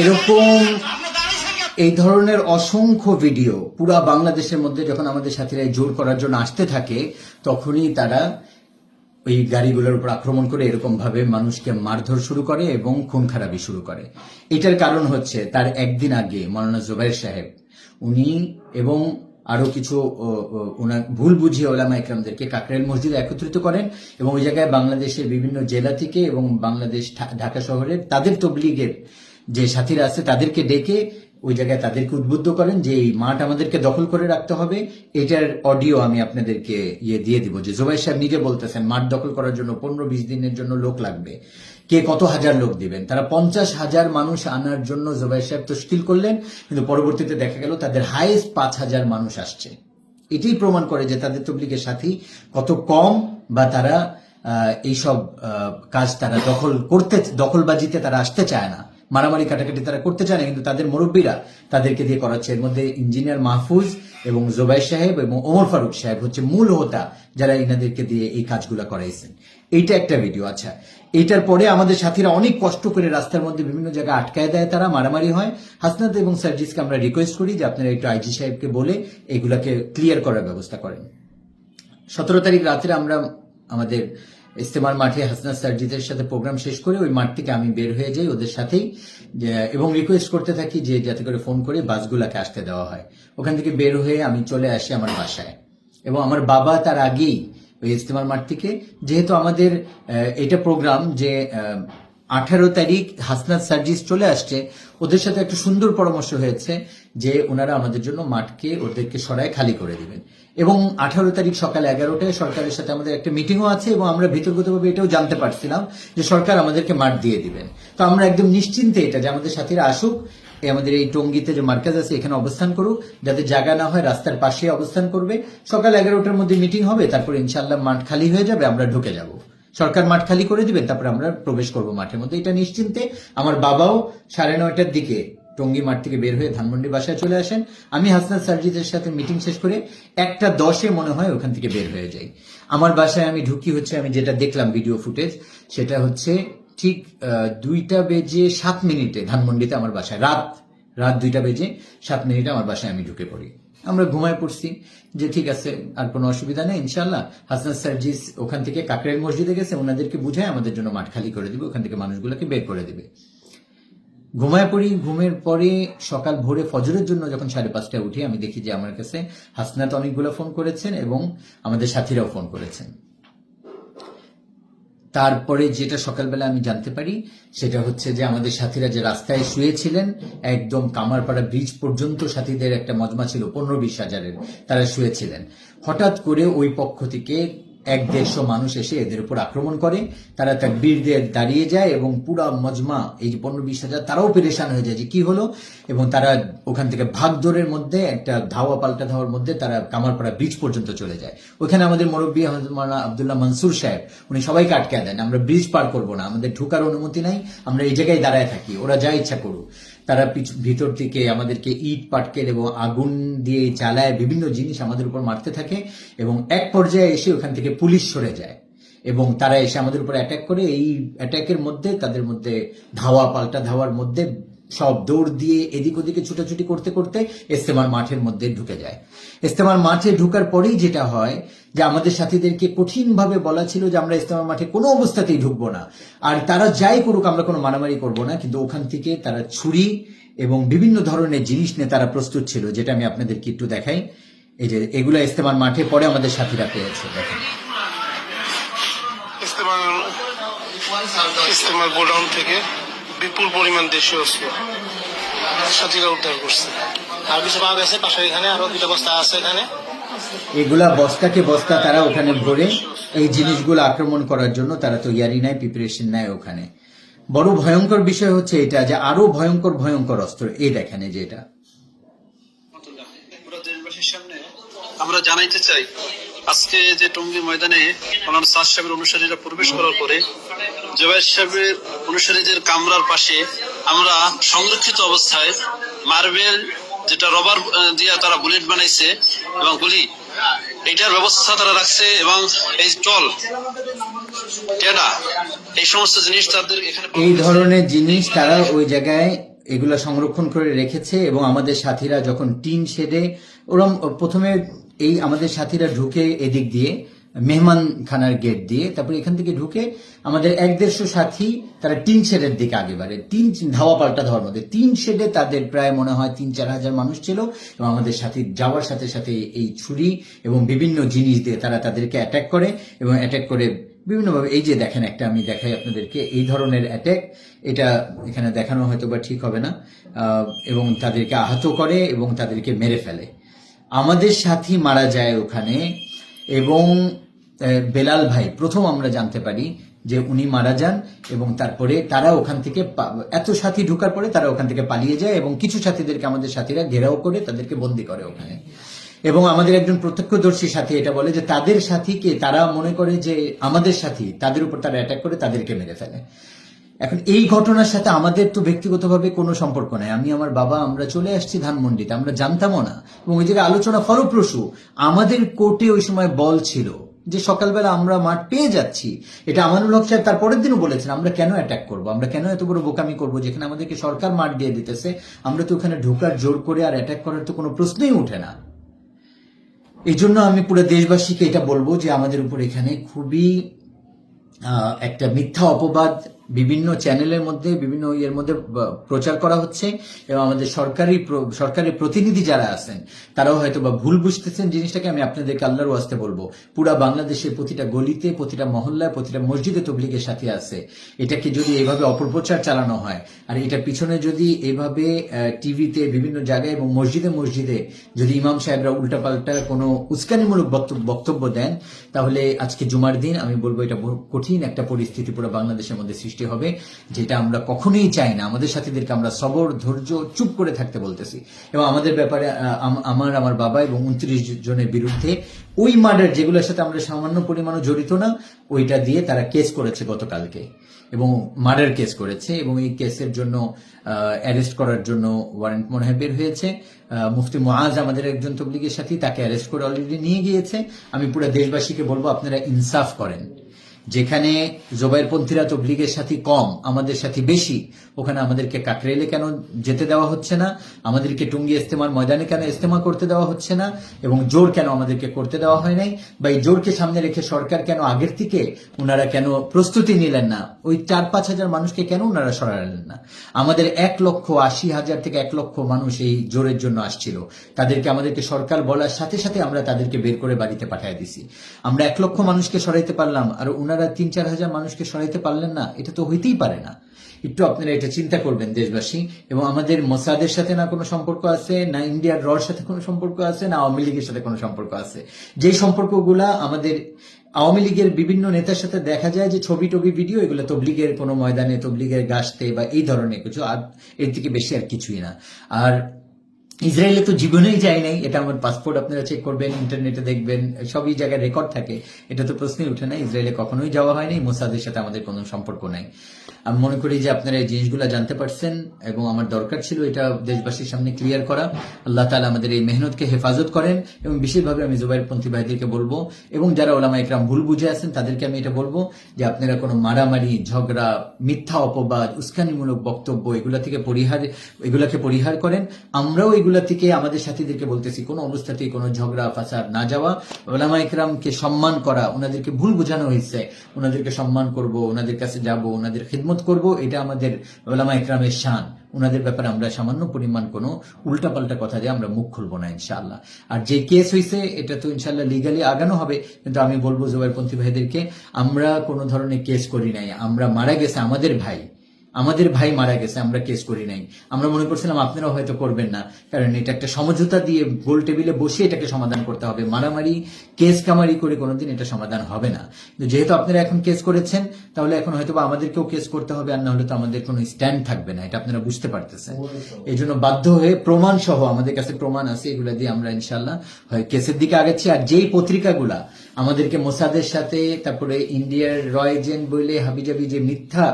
এরকম এই ধরনের অসংখ্য ভিডিও পুরা বাংলাদেশের মধ্যে যখন আমাদের সাথীরা জোর করার জন্য আসতে থাকে, তখনই তারা ওই গাড়িগুলোর উপর আক্রমণ করে এরকম ভাবে মানুষকে মারধর শুরু করে এবং খুন খারাপি শুরু করে। এটার কারণ হচ্ছে তার একদিন আগে মাওলানা জুবায়ের সাহেব উনি এবং আরো কিছু ওনার ভুল বুঝিয়ে ওলামা ইকরামদেরকে কাকরাইল মসজিদে একত্রিত করেন এবং ওই জায়গায় বাংলাদেশের বিভিন্ন জেলা থেকে এবং বাংলাদেশ ঢাকা শহরের তাদের তবলিগের যে সাথীরা আছে তাদেরকে ডেকে ওই জায়গায় তাদেরকে উদ্বুদ্ধ করেন যে এই মাঠ আমাদেরকে দখল করে রাখতে হবে। এটার অডিও আমি আপনাদেরকে দিয়ে দিব যে জুবায়ের সাহেব নিজে বলতেছেন মাঠ দখল করার জন্য 15-20 দিনের জন্য লোক লাগবে, কে কত হাজার লোক দিবেন। তারা 50,000 মানুষ আনার জন্য জুবায়ের সাহেব তশকিল করলেন, কিন্তু পরবর্তীতে দেখা গেল তাদের হাইয়েস্ট 5,000 মানুষ আসছে। এটাই প্রমাণ করে যে তাদের তবলিগের সাথী কত কম, বা তারা এইসব কাজ তারা দখলবাজিতে তারা আসতে চায় না, মারামারি কাটাকাটি তারা করতে চায় না, কিন্তু তাদের মুরব্বীরা তাদেরকে দিয়ে করাচ্ছে। এর মধ্যে ইঞ্জিনিয়ার মাহফুজ এবং জুবায়ের সাহেব এবং ওমর ফারুক সাহেব হচ্ছে মূল হোতা যারা ইনাদেরকে দিয়ে এই কাজগুলো করাইছেন। এইটা একটা ভিডিও। আচ্ছা, এইটার পরে আমাদের সাথীরা অনেক কষ্ট করে রাস্তার মধ্যে বিভিন্ন জায়গায় আটকায় দেয়, তারা মারামারি হয়। হাসনাত এবং সার্জিসকে আমরা রিকোয়েস্ট করি যে আপনারা একটু আইজি সাহেবকে বলে এগুলাকে ক্লিয়ার করার ব্যবস্থা করেন। 17 তারিখ রাত্রে আমরা আমাদের ইস্তেমার মাঠে হাসনাত সার্জিদের সাথে প্রোগ্রাম শেষ করে ওই মাঠ থেকে আমি বের হয়ে যাই ওদের সাথেই, এবং রিকোয়েস্ট করতে থাকি যে যাতে করে ফোন করে বাসগুলাকে আসতে দেওয়া হয়। ওখান থেকে বের হয়ে আমি চলে আসি আমার বাসায়, এবং আমার বাবা তার আগেই ওই ইস্তেমার মাঠ থেকে, যেহেতু আমাদের এটা প্রোগ্রাম যে 18 তারিখ হাসনাত সার্জিস চলে আসছে, ওদের সাথে একটা সুন্দর পরামর্শ হয়েছে যে ওনারা আমাদের জন্য মাঠকে ওদেরকে সরায় খালি করে দিবেন। এবং 18 তারিখ সকাল 11টায় সরকারের সাথে আমাদের একটা মিটিংও আছে, এবং আমরা ভিতরগতভাবে এটাও জানতে পারছিলাম যে সরকার আমাদেরকে মাঠ দিয়ে দিবেন। তো আমরা একদম নিশ্চিন্তে এটা যে আমাদের সাথীরা আসুক, আমাদের এই টঙ্গীতে যে মার্কাজ আছে এখানে অবস্থান করুক, যাতে জায়গা না হয় রাস্তার পাশে অবস্থান করবে। সকাল 11টার মধ্যে মিটিং হবে, তারপর ইনশাআল্লাহ মাঠ খালি হয়ে যাবে, আমরা ঢুকে যাব, সরকার মাঠ খালি করে দিবেন, তারপরে আমরা প্রবেশ করব মাঠের মধ্যে। এটা নিশ্চিন্তে আমার বাবাও 9:30টার দিকে টঙ্গী মাঠ থেকে বের হয়ে ধানমন্ডি বাসায় চলে আসেন। আমি হাসনাত সার্জিদের সাথে মিটিং শেষ করে 1:10 মনে হয় ওখান থেকে বের হয়ে যাই। আমার বাসায় আমি ঢুকি হচ্ছে, আমি যেটা দেখলাম ভিডিও ফুটেজ, সেটা হচ্ছে ঠিক 2:07 ধানমন্ডিতে আমার বাসায়, রাত 2:07 আমার বাসায় আমি ঢুকে পড়ি। আমরা ঘুমায় পড়ছি যে ঠিক আছে, আর কোনো অসুবিধা নেই ইনশাল্লাহ। হাসনাত সার্জিস ওখান থেকে কাকরাইল মসজিদে গেছে, ওনাদেরকে বুঝায় আমাদের জন্য মাঠ খালি করে দিবে, ওখান থেকে মানুষগুলোকে বের করে দিবে। ঘুমায় পড়ি। ঘুমের পরে সকাল ভোরে ফজরের জন্য যখন 5:30টায় উঠি, আমি দেখি যে আমার কাছে হাসনাত অনেকগুলো ফোন করেছেন এবং আমাদের সাথীরাও ফোন করেছেন। তারপরে যেটা সকালবেলা আমি জানতে পারি সেটা হচ্ছে যে আমাদের সাথীরা যে রাস্তায় শুয়েছিলেন, একদম কামারপাড়া ব্রিজ পর্যন্ত সাথীদের একটা মজমা ছিল 15-20 হাজারের, তারা শুয়েছিলেন। হঠাৎ করে ওই পক্ষ থেকে 100-150 মানুষ এসে এদের উপর আক্রমণ করে। তারা তাকবীর দিয়ে দাঁড়িয়ে যায় এবং পুরা মজমা এই যে 15-20 হাজার তারাও পেরেশান হয়ে যায় যে কি হলো, এবং তারা ওখান থেকে ভাগদৌড়ের মধ্যে একটা ধাওয়া পাল্টা ধাওয়ার মধ্যে তারা কামারপাড়া ব্রিজ পর্যন্ত চলে যায়। ওখানে আমাদের মুরব্বী মাওলানা আব্দুল্লাহ মনসুর সাহেব উনি সবাইকে আটকে দেন, আমরা ব্রিজ পার করবো না, আমাদের ঢোকার অনুমতি নাই, আমরা এই জায়গায় দাঁড়ায় থাকি, ওরা যা ইচ্ছা করুক। তারা ভিতর থেকে আমাদেরকে ইট পাটকেল এবং আগুন দিয়ে জ্বালায় বিভিন্ন জিনিস আমাদের উপর মারতে থাকে, এবং এক পর্যায়ে এসে ওখান থেকে পুলিশ সরে যায় এবং তারা এসে আমাদের উপর অ্যাটাক করে। এই অ্যাটাকের মধ্যে তাদের মধ্যে ধাওয়া পাল্টা ধাওয়ার মধ্যে সব দৌড় দিয়ে এদিক ওদিকে ছুটাছুটি করতে করতে ইস্তেমার মাঠের মধ্যে ঢুকে যায়। ইস্তেমার মাঠে ঢুকার পরেই যেটা হয় যে আমাদের সাথীদেরকে কঠিনভাবে বলা ছিল যে আমরা ইস্তেমার মাঠে কোনো অবস্থাতেই ঢুকবো না, আর তারা যাই করুক আমরা কোনো মারামারি করবো না। কিন্তু ওখান থেকে তারা ছুরি এবং বিভিন্ন ধরনের জিনিস নিয়ে তারা প্রস্তুত ছিল, যেটা আমি আপনাদেরকে একটু দেখাই। এই যে এগুলো ইস্তেমার মাঠে পরে আমাদের সাথীরা পেয়েছে, দেখেন। ইস্তেমার গোডাউন থেকে বিপুল পরিমাণ দেশীয় অস্ত্র সাথীরা উদ্ধার করছে। আর কিছু পাওয়া গেছে পাশে, এখানে আরো 2টা বস্তা আছে এখানে, এগুলা বস্তাকে বস্তা তারা ওখানে ভরে এই জিনিসগুলো আক্রমণ করার জন্য তারা তৈয়ারি নেয়, প্রিপারেশন নেয় ওখানে। বড় ভয়ঙ্কর বিষয় হচ্ছে এটা যে আরো ভয়ঙ্কর ভয়ঙ্কর অস্ত্র এই দেখেন এই যে এটা। পুরো দেশবাসীর সামনে আমরা জানাইতে চাই, আজকে যে টঙ্গী ময়দানে মৌলানা সাদ সাহেবের অনুসারীরা প্রবেশ করার পরে জুবাইর সাহেবের অনুসারীদের কামরার পাশে আমরা সংরক্ষিত অবস্থায় মার্বেল যেটা রবার দিয়ে তারা বুলেট বানাইছে এবং গুলি এটার ব্যবস্থা তারা রাখছে এবং এই টল টেডা এই সমস্ত জিনিস তাদের এখানে এই ধরনের জিনিস তারা ওই জায়গায় এগুলা সংরক্ষণ করে রেখেছে। এবং আমাদের সাথীরা যখন টিন শেডে ওরম প্রথমে এই আমাদের সাথীরা ঢুকে এদিক দিয়ে মেহমান খানার গেট দিয়ে, তারপরে এখান থেকে ঢুকে আমাদের 1-150 সাথী তারা টিন শেডের দিকে আগে বাড়ে। ধাওয়া পাল্টা ধাওয়ার মধ্যে টিন শেডে তাদের প্রায় মনে হয় 3-4 হাজার মানুষ ছিল এবং আমাদের সাথী যাওয়ার সাথে সাথে এই ছুরি এবং বিভিন্ন জিনিস দিয়ে তারা তাদেরকে অ্যাটাক করে এবং অ্যাটাক করে বিভিন্নভাবে। এই যে দেখেন একটা আমি দেখাই আপনাদেরকে এই ধরনের অ্যাটাক, এটা এখানে দেখানো হয়তো বা ঠিক হবে না, এবং তাদেরকে আহত করে এবং তাদেরকে মেরে ফেলে। আমাদের সাথী মারা যায় ওখানে এবং বেলাল ভাই প্রথম আমরা জানতে পারি যে উনি মারা যান এবং তারপরে তারা ওখান থেকে এত সাথী ঢোকার পরে তারা ওখান থেকে পালিয়ে যায় এবং কিছু সাথীদেরকে আমাদের সাথীরা ঘেরাও করে তাদেরকে বন্দী করে ওখানে। এবং আমাদের একজন প্রত্যক্ষদর্শী সাথী এটা বলে যে তাদের সাথীকে তারা মনে করে যে আমাদের সাথী, তাদের উপর তারা অ্যাটাক করে তাদেরকে মেরে ফেলে। এখন এই ঘটনার সাথে আমাদের তো ব্যক্তিগতভাবে কোনো সম্পর্ক নাই। আমি আমার বাবা আমরা চলে আসছি ধানমন্ডিতে, আমরা জানতামও না এবং ওই জায়গায় আলোচনা ফলপ্রসূ। আমাদের কোর্টে ওই সময় বল ছিল যে সকালবেলা আমরা মাঠ পেয়ে যাচ্ছি। এটা আমানুল হক সাহেব তার পরের দিনও বলেছেন আমরা কেন অ্যাটাক করব, আমরা কেন এত বড় বোকামি করব, যেখানে আমাদেরকে সরকার মাঠ দিয়ে দিতেছে আমরা তো ওখানে ঢোকার জোর করে আর অ্যাটাক করার তো কোনো প্রশ্নই উঠে না। এই জন্য আমি পুরো দেশবাসীকে এটা বলবো যে আমাদের উপর এখানে খুবই একটা মিথ্যা অপবাদ বিভিন্ন চ্যানেলের মধ্যে বিভিন্ন ইয়ের মধ্যে প্রচার করা হচ্ছে এবং আমাদের সরকারি প্রতিনিধি যারা আছেন তারাও হয়তো বা ভুল বুঝতেছেন জিনিসটাকে। আমি আপনাদেরকে আল্লাহর ওয়াস্তে বলবো পুরা বাংলাদেশের প্রতিটা গলিতে, প্রতিটা মহল্লায়, প্রতিটা মসজিদে তবলিগের সাথে আছে। এটাকে যদি এইভাবে অপপ্রচার চালানো হয় আর এটার পিছনে যদি এইভাবে টিভিতে বিভিন্ন জায়গায় এবং মসজিদে মসজিদে যদি ইমাম সাহেবরা উল্টাপাল্টা কোনো উস্কানিমূলক বক্তব্য দেন তাহলে আজকে জুমার দিন আমি বলবো এটা কঠিন একটা পরিস্থিতি পুরো বাংলাদেশের মধ্যে সৃষ্টি হবে, যেটা আমরা কখনোই চাই না। আমাদের সাথীদেরকে আমরা সবর ধৈর্য চুপ করে থাকতে বলতেছি এবং আমাদের ব্যাপারে আমার বাবা এবং 29 জনের বিরুদ্ধে ওই মার্ডার যেগুলোর সাথে আমরা সামান্য পরিমাণও জড়িত না ওইটা দিয়ে তারা কেস করেছে গতকালকে এবং মার্ডার কেস করেছে এবং এই কেসের জন্য অ্যারেস্ট করার জন্য ওয়ারেন্ট মনে হয় বের হয়েছে। মুফতি মুআজ আমাদের একজন তবলিগের সাথী, তাকে অ্যারেস্ট করে অলরেডি নিয়ে গিয়েছে। আমি পুরো দেশবাসীকে বলবো আপনারা ইনসাফ করেন। যেখানে জোবাইরপন্থীরা তবলিগের সাথী কম, আমাদের সাথী বেশি, ওখানে আমাদেরকে কাকরাইলে কেন যেতে দেওয়া হচ্ছে না, আমাদেরকে টঙ্গী ইজতেমার ময়দানে কেন ইজতেমা করতে দেওয়া হচ্ছে না এবং জোর কেন আমাদেরকে করতে দেওয়া হয় নাই, বা এই জোরকে সামনে রেখে সরকার কেন আগের থেকে ওনারা কেন প্রস্তুতি নিলেন না, ওই 4-5 হাজার মানুষকে কেন ওনারা সরালেন না। আমাদের 1,80,000 থেকে 1 লক্ষ মানুষ এই জোরের জন্য আসছিল, আমাদেরকে সরকার বলার সাথে সাথে আমরা তাদেরকে বের করে বাড়িতে পাঠিয়ে দিছি। আমরা 1 লক্ষ মানুষকে সরাইতে পারলাম আর ওনারা 3-4 হাজার মানুষকে সরাইতে পারলেন না, এটা তো হইতেই পারে না। একটু আপনারা এটা চিন্তা করবেন দেশবাসী। এবং আমাদের মোসাদের সাথে না কোনো সম্পর্ক আছে, না ইন্ডিয়ার রর সাথে কোনো সম্পর্ক আছে, না আওয়ামী লীগের সাথে কোনো সম্পর্ক আছে। যে সম্পর্কগুলা আমাদের আওয়ামী লীগের বিভিন্ন নেতার সাথে দেখা যায় যে ছবি টবি ভিডিও, এগুলো তবলিগের কোনো ময়দানে, তবলিগের গাছতে বা এই ধরনের কিছু, আর এর থেকে বেশি আর কিছুই না। আর ইসরায়েলে তো জীবনেই যায় নাই, এটা আমার পাসপোর্ট আপনারা চেক করবেন, ইন্টারনেটে দেখবেন, সবই জায়গায় রেকর্ড থাকে, এটা তো প্রশ্নই উঠে না। ইসরায়েলে কখনোই যাওয়া হয়নি, মোসাদের সাথে আমাদের কোনো সম্পর্ক নাই। আমি মনে করি যে আপনারা এই জিনিসগুলো জানতে পারছেন এবং আমার দরকার ছিল এটা দেশবাসীর সামনে ক্লিয়ার করা। আল্লাহ তাআলা আমাদের এই মেহনতকে হেফাজত করেন এবং বিশেষভাবে আমি জুবাইরপন্থী ভাইদেরকে বলবো এবং যারা ওলামা ইকরাম ভুল বুঝে আছেন তাদেরকে আমি এটা বলবো যে আপনারা কোনো মারামারি, ঝগড়া, মিথ্যা অপবাদ, উস্কানিমূলক বক্তব্য এগুলাকে পরিহার করেন। আমরাও এগুলা থেকে আমাদের সাথীদেরকে বলতেছি কোনো অবস্থাতেই কোনো ঝগড়া ফাসাদ না যাওয়া, ওলামা ইকরামকে সম্মান করা। ওনাদেরকে ভুল বোঝানো হয়েছে, ওনাদেরকে সম্মান করব, ওনাদের কাছে যাব, ওনাদের খিদমত করব, এটা আমাদের ওলামা ইকরামের শান। ওনাদের ব্যাপারে আমরা সামান্য পরিমাণ কোনো উল্টাপাল্টা কথা দিয়ে আমরা মুখ খুলবো না ইনশাআল্লাহ। আর যে কেস হয়েছে এটা তো ইনশাআল্লাহ লিগালি আগানো হবে, কিন্তু আমি বলবো জুবাইরপন্থী ভাইদেরকে আমরা কোনো ধরনের কেস করি নাই। আমরা মারা গেছে আমাদের ভাই, আমাদের ভাই মারা গেছে, আমরা কেস করি নাই। আমরা মনে করছিলাম আপনারাও হয়তো করবেন না, কারণ এটা একটা সমঝোতা দিয়ে গোল টেবিলে বসে এটাকে সমাধান করতে হবে। মারামারি কেস কামারি করে কোনোদিন এটা সমাধান হবে না। কিন্তু যেহেতু আপনারা এখন কেস করেছেন, তাহলে এখন হয়তো বা আমাদেরকেও কেস করতে হবে, আর না হলে তো আমাদের কোনো স্ট্যান্ড থাকবে না, এটা আপনারা বুঝতে পারতেছেন। এই জন্য বাধ্য হয়ে প্রমাণ সহ, আমাদের কাছে প্রমাণ আছে, এগুলা দিয়ে আমরা ইনশাল্লাহ হয় কেসের দিকে আগাচ্ছি। আর যেই পত্রিকাগুলা আমাদেরকে মোসাদের সাথে, তারপরে ইন্ডিয়ার র এজেন্ট বলে হাবিজাবি যে মিথ্যা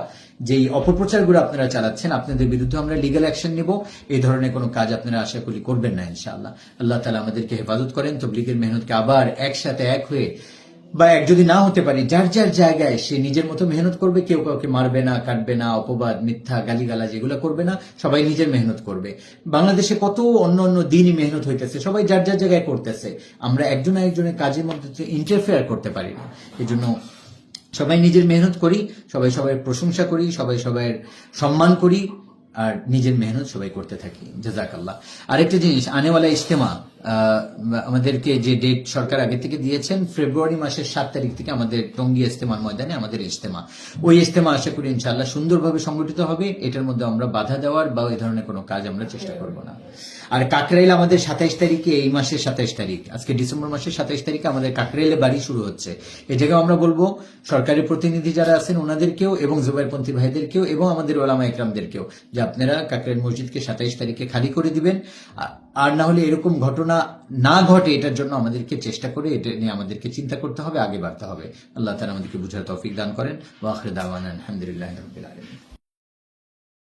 যেই অপপ্রচারগুলো আপনারা চালাচ্ছেন, আপনাদের বিরুদ্ধে আমরা লিগ্যাল অ্যাকশন নিব। এই ধরনের কোনো কাজ আপনারা আশা করি করবেন না ইনশাআল্লাহ। আল্লাহ তাআলা আমাদেরকে হেফাজত করেন। তবলিগের মেহনতকে আবার একসাথে এক হয়ে, বা এক যদি না হতে পারি, যার যার জায়গায় সে নিজের মতো মেহনত করবে। কেউ কাউকে মারবে না, কাটবে না, অপবাদ মিথ্যা গালিগালাজ এগুলো করবে না। সবাই নিজের মেহনত করবে। বাংলাদেশে কত অন্য অন্য দিনই মেহনত হইতেছে, সবাই যার যার জায়গায় করতেছে। আমরা একজন আরেকজনের কাজের মধ্যে ইন্টারফেয়ার করতে পারি না। এই জন্য সবাই নিজের মেহনত করি, সবাই সবার প্রশংসা করি, সবাই সবার সম্মান করি, আর নিজের মেহনত সবাই করতে থাকি। জাযাকাল্লাহ। আরেকটা জিনিস, আনেওয়ালা ইজতেমা, আমাদেরকে যে ডেট সরকার আগে থেকে দিয়েছেন, ফেব্রুয়ারি মাসের 7 তারিখ থেকে আমাদের টঙ্গী ইজতেমার ময়দানে আমাদের ইজতেমা। ওই ইজতেমা আশা করি ইনশাআল্লাহ সুন্দরভাবে সংগঠিত হবে। এটার মধ্যে আমরা বাধা দেওয়ার বা এই ধরনের কোনো কাজ আমরা চেষ্টা করব না। আর কাকরাইল আমাদের 27 তারিখে, এই মাসের 27 তারিখ, আজকে ডিসেম্বর মাসের 27 তারিখে আমাদের কাকরাইলে বাড়ি শুরু হচ্ছে। এই জায়গায় আমরা বলবো সরকারি প্রতিনিধি যারা আছেন ওনাদেরকেও, এবং জুবাইরপন্থী ভাইদেরকেও, এবং আমাদের ওলামা একরামদেরকেও, যে আপনারা কাকরাইল মসজিদকে 27 তারিখে খালি করে দিবেন। আর না হলে এরকম ঘটনা না ঘটে, এটার জন্য আমাদেরকে চেষ্টা করে, এটা নিয়ে আমাদেরকে চিন্তা করতে হবে, আগে বাড়তে হবে। আল্লাহ তাআলা আমাদেরকে বুঝার তৌফিক দান করেন। ওয়া আখিরু দাওয়ানা আলহামদুলিল্লাহি রাব্বিল আলামিন।